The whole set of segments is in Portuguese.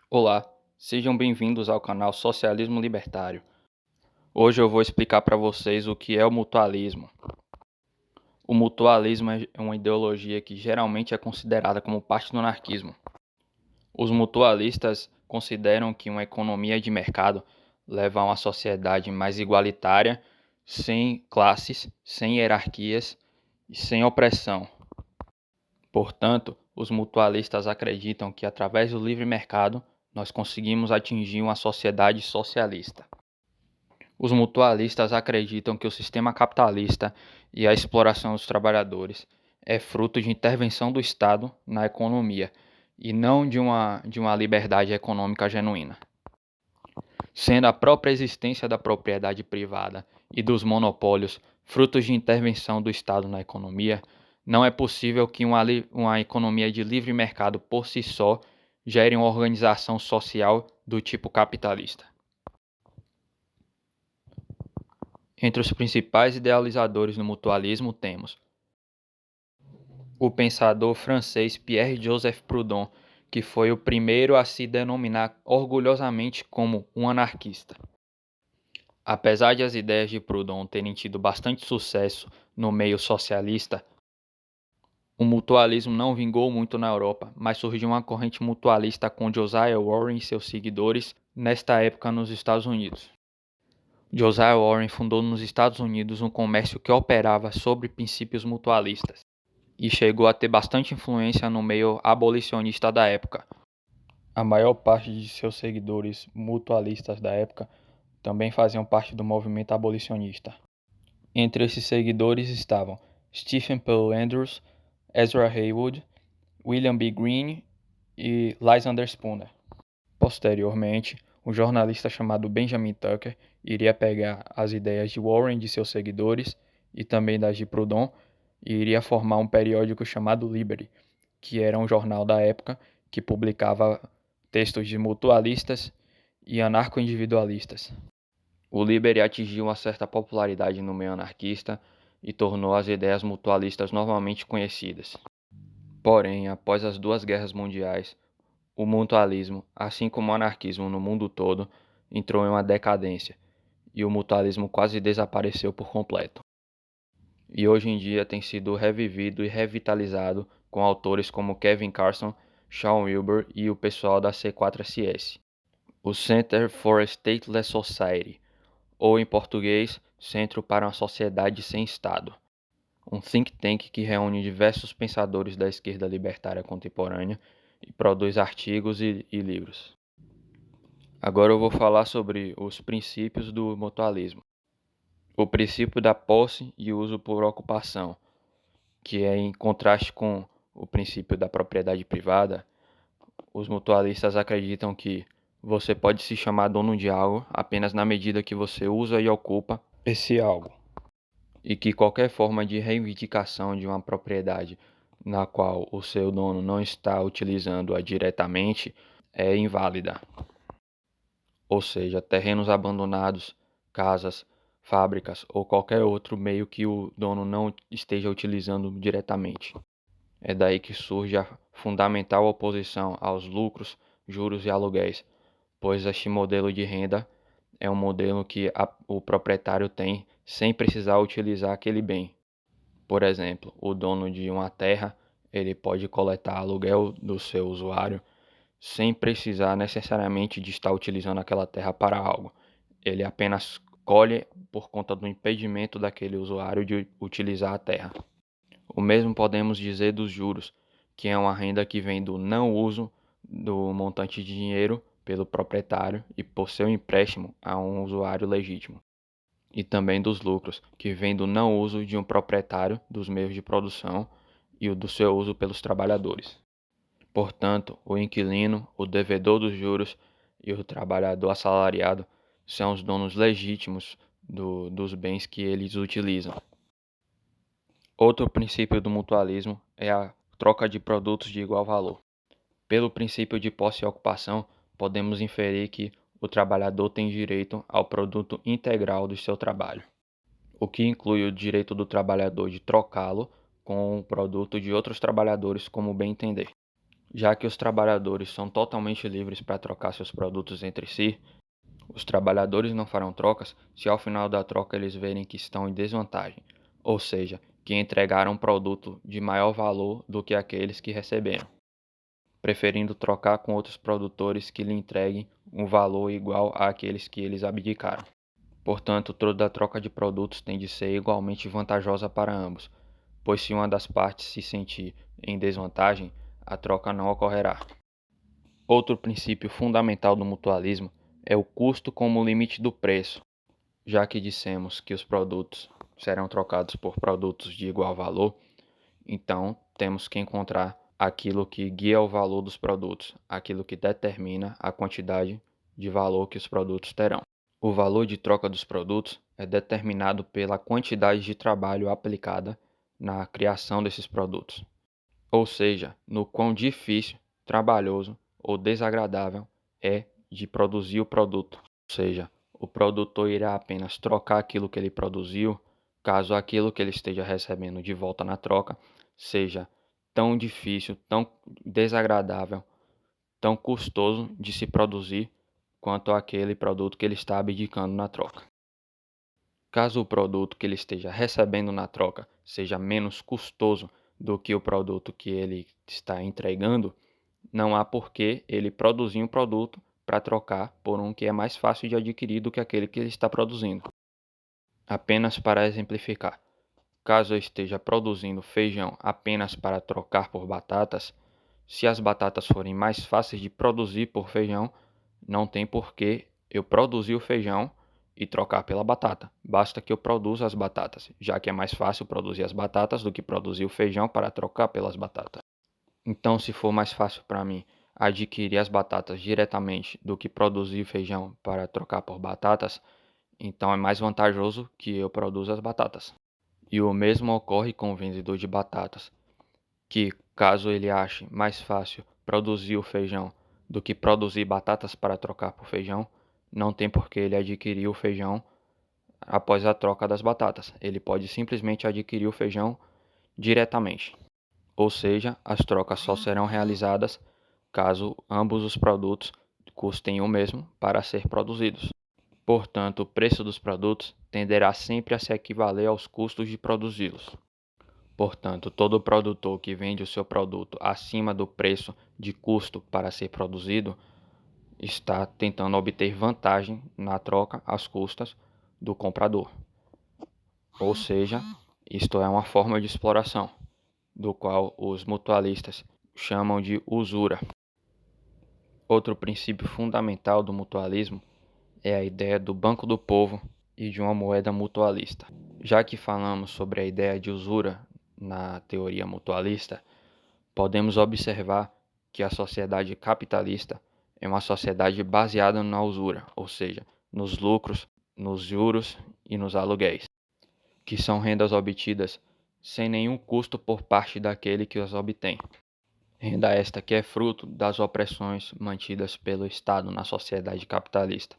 Olá, sejam bem-vindos ao canal Socialismo Libertário. Hoje eu vou explicar para vocês o que é o mutualismo. O mutualismo é uma ideologia que geralmente é considerada como parte do anarquismo. Os mutualistas consideram que uma economia de mercado leva a uma sociedade mais igualitária, sem classes, sem hierarquias e sem opressão. Portanto, os mutualistas acreditam que através do livre mercado nós conseguimos atingir uma sociedade socialista. Os mutualistas acreditam que o sistema capitalista e a exploração dos trabalhadores é fruto de intervenção do Estado na economia e não de uma liberdade econômica genuína. Sendo a própria existência da propriedade privada e dos monopólios frutos de intervenção do Estado na economia, não é possível que uma economia de livre mercado por si só gere uma organização social do tipo capitalista. Entre os principais idealizadores do mutualismo temos o pensador francês Pierre-Joseph Proudhon, que foi o primeiro a se denominar orgulhosamente como um anarquista. Apesar de as ideias de Proudhon terem tido bastante sucesso no meio socialista, o mutualismo não vingou muito na Europa, mas surgiu uma corrente mutualista com Josiah Warren e seus seguidores nesta época nos Estados Unidos. Josiah Warren fundou nos Estados Unidos um comércio que operava sobre princípios mutualistas e chegou a ter bastante influência no meio abolicionista da época. A maior parte de seus seguidores mutualistas da época também faziam parte do movimento abolicionista. Entre esses seguidores estavam Stephen Paul Andrews, Ezra Heywood, William B. Greene e Lysander Spooner. Posteriormente, um jornalista chamado Benjamin Tucker iria pegar as ideias de Warren e de seus seguidores e também das de Proudhon e iria formar um periódico chamado Liberty, que era um jornal da época que publicava textos de mutualistas e anarco-individualistas. O Liberty atingiu uma certa popularidade no meio anarquista e tornou as ideias mutualistas novamente conhecidas. Porém, após as duas guerras mundiais, o mutualismo, assim como o anarquismo no mundo todo, entrou em uma decadência e o mutualismo quase desapareceu por completo. E hoje em dia tem sido revivido e revitalizado com autores como Kevin Carson, Sean Wilber e o pessoal da C4SS. O Center for a Stateless Society, ou em português, Centro para uma Sociedade Sem Estado. Um think tank que reúne diversos pensadores da esquerda libertária contemporânea e produz artigos e livros. Agora eu vou falar sobre os princípios do mutualismo. O princípio da posse e uso por ocupação, que é em contraste com o princípio da propriedade privada. Os mutualistas acreditam que você pode se chamar dono de algo apenas na medida que você usa e ocupa esse algo, e que qualquer forma de reivindicação de uma propriedade na qual o seu dono não está utilizando-a diretamente é inválida. Ou seja, terrenos abandonados, casas, fábricas ou qualquer outro meio que o dono não esteja utilizando diretamente. É daí que surge a fundamental oposição aos lucros, juros e aluguéis, pois este modelo de renda é um modelo que o proprietário tem sem precisar utilizar aquele bem. Por exemplo, o dono de uma terra, ele pode coletar aluguel do seu usuário sem precisar necessariamente de estar utilizando aquela terra para algo. Ele apenas colhe por conta do impedimento daquele usuário de utilizar a terra. O mesmo podemos dizer dos juros, que é uma renda que vem do não uso do montante de dinheiro pelo proprietário e por seu empréstimo a um usuário legítimo. E também dos lucros, que vem do não uso de um proprietário dos meios de produção e o do seu uso pelos trabalhadores. Portanto, o inquilino, o devedor dos juros e o trabalhador assalariado são os donos legítimos dos bens que eles utilizam. Outro princípio do mutualismo é a troca de produtos de igual valor. Pelo princípio de posse e ocupação, podemos inferir que o trabalhador tem direito ao produto integral do seu trabalho, o que inclui o direito do trabalhador de trocá-lo com o produto de outros trabalhadores como bem entender. Já que os trabalhadores são totalmente livres para trocar seus produtos entre si, os trabalhadores não farão trocas se ao final da troca eles verem que estão em desvantagem, ou seja, que entregaram um produto de maior valor do que aqueles que receberam, preferindo trocar com outros produtores que lhe entreguem um valor igual àqueles que eles abdicaram. Portanto, toda troca de produtos tem de ser igualmente vantajosa para ambos, pois se uma das partes se sentir em desvantagem, a troca não ocorrerá. Outro princípio fundamental do mutualismo é o custo como limite do preço. Já que dissemos que os produtos serão trocados por produtos de igual valor, então temos que encontrar aquilo que guia o valor dos produtos, aquilo que determina a quantidade de valor que os produtos terão. O valor de troca dos produtos é determinado pela quantidade de trabalho aplicada na criação desses produtos, ou seja, no quão difícil, trabalhoso ou desagradável é de produzir o produto. Ou seja, o produtor irá apenas trocar aquilo que ele produziu, caso aquilo que ele esteja recebendo de volta na troca seja tão difícil, tão desagradável, tão custoso de se produzir quanto aquele produto que ele está abdicando na troca. Caso o produto que ele esteja recebendo na troca seja menos custoso do que o produto que ele está entregando, não há por que ele produzir um produto para trocar por um que é mais fácil de adquirir do que aquele que ele está produzindo. Apenas para exemplificar, caso eu esteja produzindo feijão apenas para trocar por batatas, se as batatas forem mais fáceis de produzir por feijão, não tem por que eu produzir o feijão e trocar pela batata. Basta que eu produza as batatas, já que é mais fácil produzir as batatas do que produzir o feijão para trocar pelas batatas. Então, se for mais fácil para mim adquirir as batatas diretamente do que produzir feijão para trocar por batatas, então é mais vantajoso que eu produza as batatas. E o mesmo ocorre com o vendedor de batatas, que caso ele ache mais fácil produzir o feijão do que produzir batatas para trocar por feijão, não tem por que ele adquirir o feijão após a troca das batatas. Ele pode simplesmente adquirir o feijão diretamente. Ou seja, as trocas só serão realizadas caso ambos os produtos custem o mesmo para ser produzidos. Portanto, o preço dos produtos tenderá sempre a se equivaler aos custos de produzi-los. Portanto, todo produtor que vende o seu produto acima do preço de custo para ser produzido está tentando obter vantagem na troca às custas do comprador. Ou seja, isto é uma forma de exploração, do qual os mutualistas chamam de usura. Outro princípio fundamental do mutualismo é a ideia do Banco do Povo e de uma moeda mutualista. Já que falamos sobre a ideia de usura na teoria mutualista, podemos observar que a sociedade capitalista é uma sociedade baseada na usura, ou seja, nos lucros, nos juros e nos aluguéis, que são rendas obtidas sem nenhum custo por parte daquele que as obtém. Renda esta que é fruto das opressões mantidas pelo Estado na sociedade capitalista,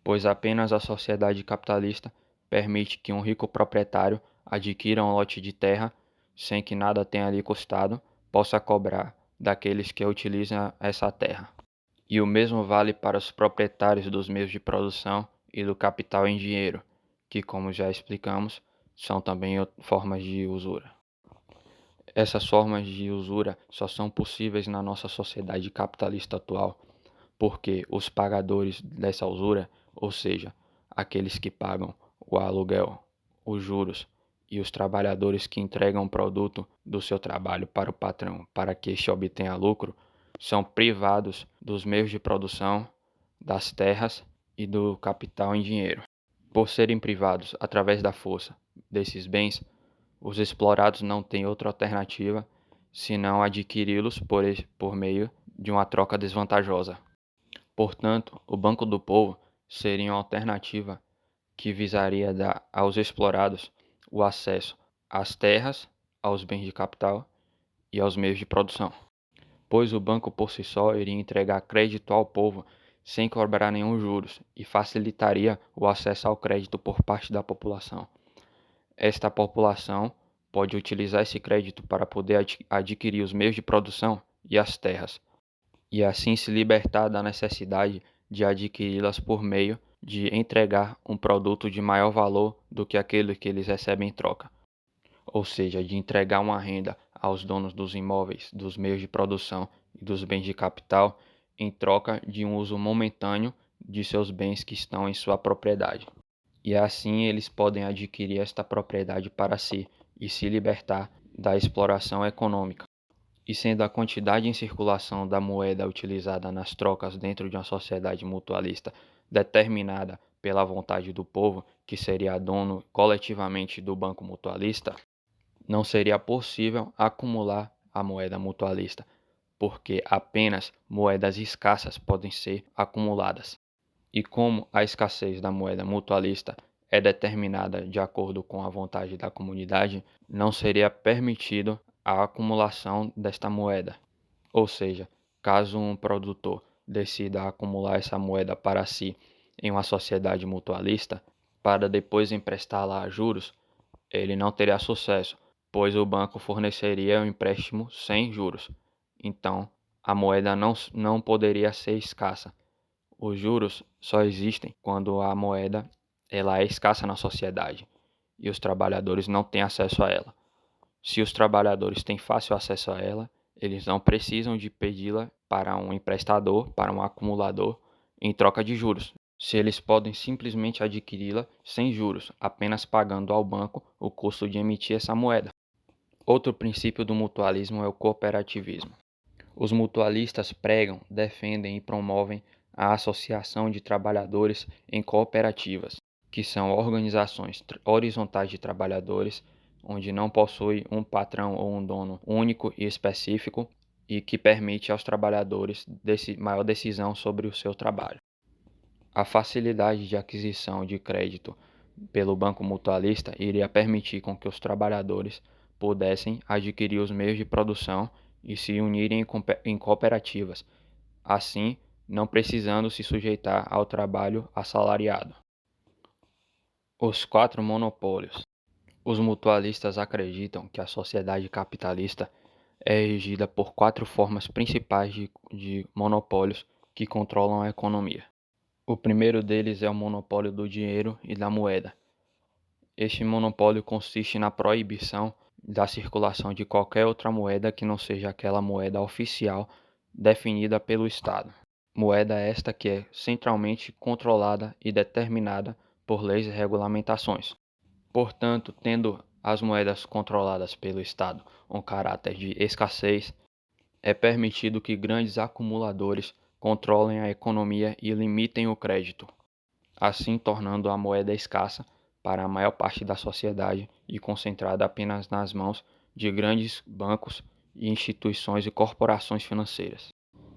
pois apenas a sociedade capitalista permite que um rico proprietário adquira um lote de terra sem que nada tenha lhe custado, possa cobrar daqueles que utilizam essa terra. E o mesmo vale para os proprietários dos meios de produção e do capital em dinheiro, que, como já explicamos, são também formas de usura. Essas formas de usura só são possíveis na nossa sociedade capitalista atual, porque os pagadores dessa usura, ou seja, aqueles que pagam o aluguel, os juros e os trabalhadores que entregam o produto do seu trabalho para o patrão para que este obtenha lucro, são privados dos meios de produção, das terras e do capital em dinheiro. Por serem privados através da força desses bens, os explorados não têm outra alternativa senão adquiri-los por meio de uma troca desvantajosa. Portanto, o Banco do Povo seria uma alternativa que visaria dar aos explorados o acesso às terras, aos bens de capital e aos meios de produção, pois o banco por si só iria entregar crédito ao povo sem cobrar nenhum juros e facilitaria o acesso ao crédito por parte da população. Esta população pode utilizar esse crédito para poder adquirir os meios de produção e as terras, e assim se libertar da necessidade de adquiri-las por meio de entregar um produto de maior valor do que aquele que eles recebem em troca, ou seja, de entregar uma renda aos donos dos imóveis, dos meios de produção e dos bens de capital em troca de um uso momentâneo de seus bens que estão em sua propriedade. E assim eles podem adquirir esta propriedade para si e se libertar da exploração econômica. E sendo a quantidade em circulação da moeda utilizada nas trocas dentro de uma sociedade mutualista determinada pela vontade do povo, que seria dono coletivamente do banco mutualista, não seria possível acumular a moeda mutualista, porque apenas moedas escassas podem ser acumuladas. E como a escassez da moeda mutualista é determinada de acordo com a vontade da comunidade, não seria permitido a acumulação desta moeda. Ou seja, caso um produtor decida acumular essa moeda para si em uma sociedade mutualista, para depois emprestá-la a juros, ele não teria sucesso, pois o banco forneceria um empréstimo sem juros. Então, a moeda não poderia ser escassa. Os juros só existem quando a moeda ela é escassa na sociedade e os trabalhadores não têm acesso a ela. Se os trabalhadores têm fácil acesso a ela, eles não precisam de pedi-la para um emprestador, para um acumulador, em troca de juros. Se eles podem simplesmente adquiri-la sem juros, apenas pagando ao banco o custo de emitir essa moeda. Outro princípio do mutualismo é o cooperativismo. Os mutualistas pregam, defendem e promovem a associação de trabalhadores em cooperativas, que são organizações horizontais de trabalhadores, onde não possui um patrão ou um dono único e específico e que permite aos trabalhadores maior decisão sobre o seu trabalho. A facilidade de aquisição de crédito pelo banco mutualista iria permitir com que os trabalhadores pudessem adquirir os meios de produção e se unirem em cooperativas, assim não precisando se sujeitar ao trabalho assalariado. Os 4 monopólios. Os mutualistas acreditam que a sociedade capitalista é regida por 4 formas principais de monopólios que controlam a economia. O primeiro deles é o monopólio do dinheiro e da moeda. Este monopólio consiste na proibição da circulação de qualquer outra moeda que não seja aquela moeda oficial definida pelo Estado. Moeda esta que é centralmente controlada e determinada por leis e regulamentações. Portanto, tendo as moedas controladas pelo Estado um caráter de escassez, é permitido que grandes acumuladores controlem a economia e limitem o crédito, assim tornando a moeda escassa para a maior parte da sociedade e concentrada apenas nas mãos de grandes bancos e instituições e corporações financeiras.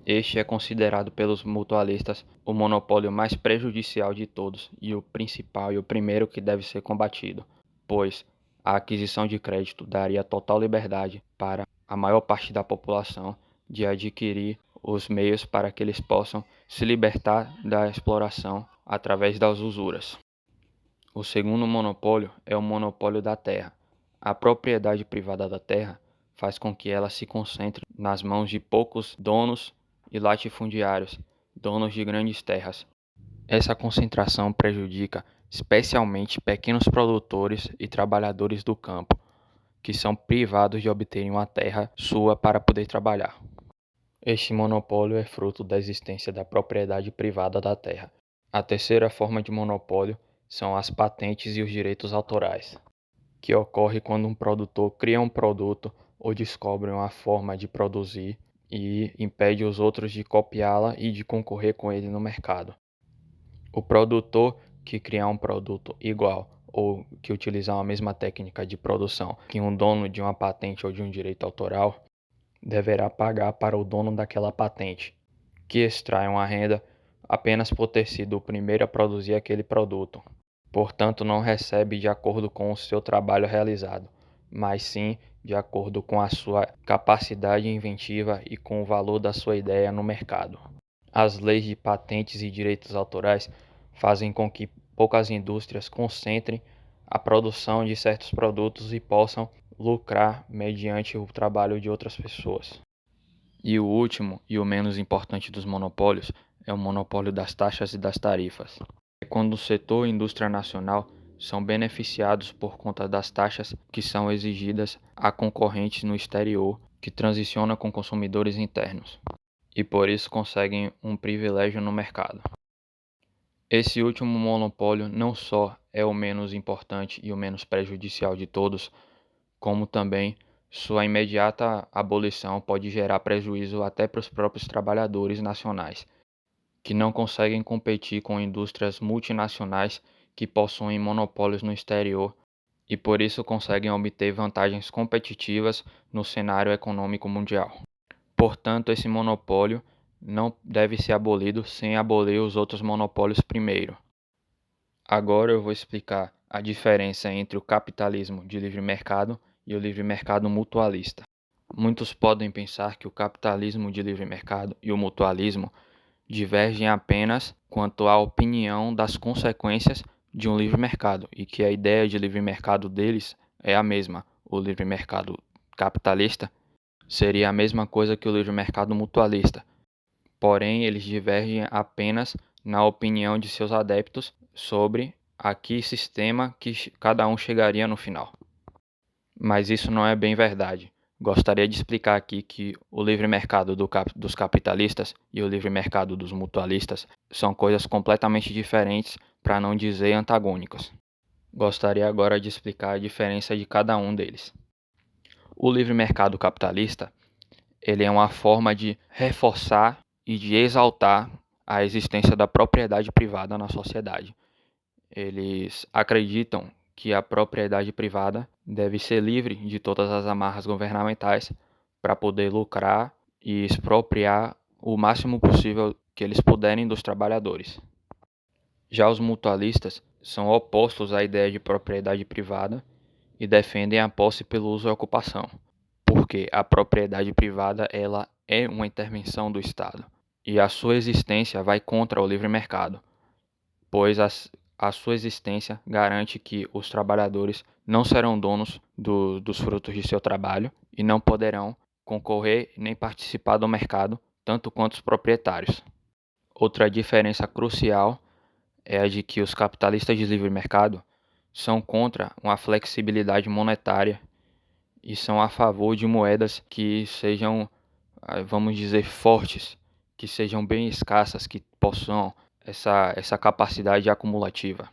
Este é considerado pelos mutualistas o monopólio mais prejudicial de todos e o principal e o primeiro que deve ser combatido, pois a aquisição de crédito daria total liberdade para a maior parte da população de adquirir os meios para que eles possam se libertar da exploração através das usuras. O segundo monopólio é o monopólio da terra. A propriedade privada da terra faz com que ela se concentre nas mãos de poucos donos e latifundiários, donos de grandes terras. Essa concentração prejudica especialmente pequenos produtores e trabalhadores do campo, que são privados de obterem uma terra sua para poder trabalhar. Este monopólio é fruto da existência da propriedade privada da terra. A terceira forma de monopólio são as patentes e os direitos autorais, que ocorre quando um produtor cria um produto ou descobre uma forma de produzir e impede os outros de copiá-la e de concorrer com ele no mercado. O produtor que criar um produto igual ou que utilizar a mesma técnica de produção que um dono de uma patente ou de um direito autoral deverá pagar para o dono daquela patente, que extrai uma renda apenas por ter sido o primeiro a produzir aquele produto. Portanto, não recebe de acordo com o seu trabalho realizado, mas sim de acordo com a sua capacidade inventiva e com o valor da sua ideia no mercado. As leis de patentes e direitos autorais fazem com que poucas indústrias concentrem a produção de certos produtos e possam lucrar mediante o trabalho de outras pessoas. E o último e o menos importante dos monopólios é o monopólio das taxas e das tarifas. É quando o setor e indústria nacional são beneficiados por conta das taxas que são exigidas a concorrentes no exterior que transiciona com consumidores internos e por isso conseguem um privilégio no mercado. Esse último monopólio não só é o menos importante e o menos prejudicial de todos, como também sua imediata abolição pode gerar prejuízo até para os próprios trabalhadores nacionais, que não conseguem competir com indústrias multinacionais que possuem monopólios no exterior e por isso conseguem obter vantagens competitivas no cenário econômico mundial. Portanto, esse monopólio não deve ser abolido sem abolir os outros monopólios primeiro. Agora eu vou explicar a diferença entre o capitalismo de livre mercado e o livre mercado mutualista. Muitos podem pensar que o capitalismo de livre mercado e o mutualismo divergem apenas quanto à opinião das consequências de um livre mercado e que a ideia de livre mercado deles é a mesma. O livre mercado capitalista seria a mesma coisa que o livre mercado mutualista, porém eles divergem apenas na opinião de seus adeptos sobre a que sistema que cada um chegaria no final. Mas isso não é bem verdade. Gostaria de explicar aqui que o livre mercado dos capitalistas e o livre mercado dos mutualistas são coisas completamente diferentes, para não dizer antagônicas. Gostaria agora de explicar a diferença de cada um deles. O livre mercado capitalista, ele é uma forma de reforçar e de exaltar a existência da propriedade privada na sociedade. Eles acreditam que a propriedade privada deve ser livre de todas as amarras governamentais para poder lucrar e expropriar o máximo possível que eles puderem dos trabalhadores. Já os mutualistas são opostos à ideia de propriedade privada e defendem a posse pelo uso e ocupação, porque a propriedade privada ela é uma intervenção do Estado e a sua existência vai contra o livre mercado, pois a sua existência garante que os trabalhadores não serão donos dos frutos de seu trabalho e não poderão concorrer nem participar do mercado tanto quanto os proprietários. Outra diferença crucial é a de que os capitalistas de livre mercado são contra uma flexibilidade monetária e são a favor de moedas que sejam, vamos dizer, fortes, que sejam bem escassas, que possuam essa capacidade acumulativa.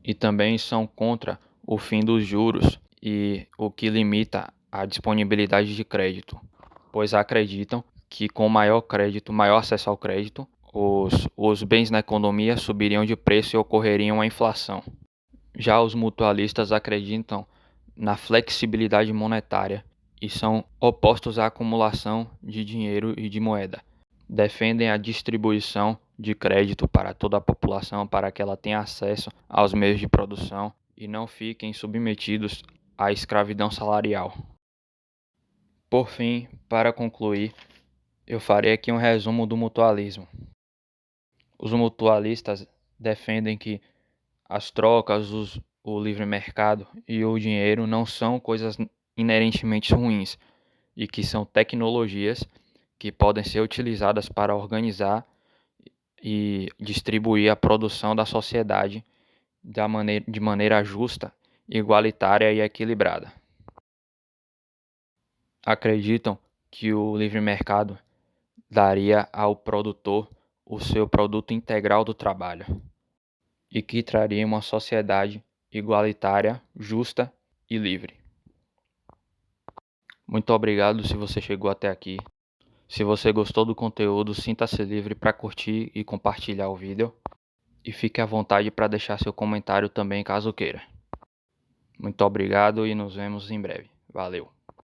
E também são contra o fim dos juros e o que limita a disponibilidade de crédito, pois acreditam que com maior crédito, maior acesso ao crédito, os bens na economia subiriam de preço e ocorreria uma inflação. Já os mutualistas acreditam na flexibilidade monetária e são opostos à acumulação de dinheiro e de moeda. Defendem a distribuição de crédito para toda a população para que ela tenha acesso aos meios de produção e não fiquem submetidos à escravidão salarial. Por fim, para concluir, eu farei aqui um resumo do mutualismo. Os mutualistas defendem que as trocas, o livre mercado e o dinheiro não são coisas inerentemente ruins e que são tecnologias que podem ser utilizadas para organizar e distribuir a produção da sociedade de maneira justa, igualitária e equilibrada. Acreditam que o livre mercado daria ao produtor o seu produto integral do trabalho e que traria uma sociedade igualitária, justa e livre. Muito obrigado se você chegou até aqui. Se você gostou do conteúdo, sinta-se livre para curtir e compartilhar o vídeo. E fique à vontade para deixar seu comentário também caso queira. Muito obrigado e nos vemos em breve. Valeu!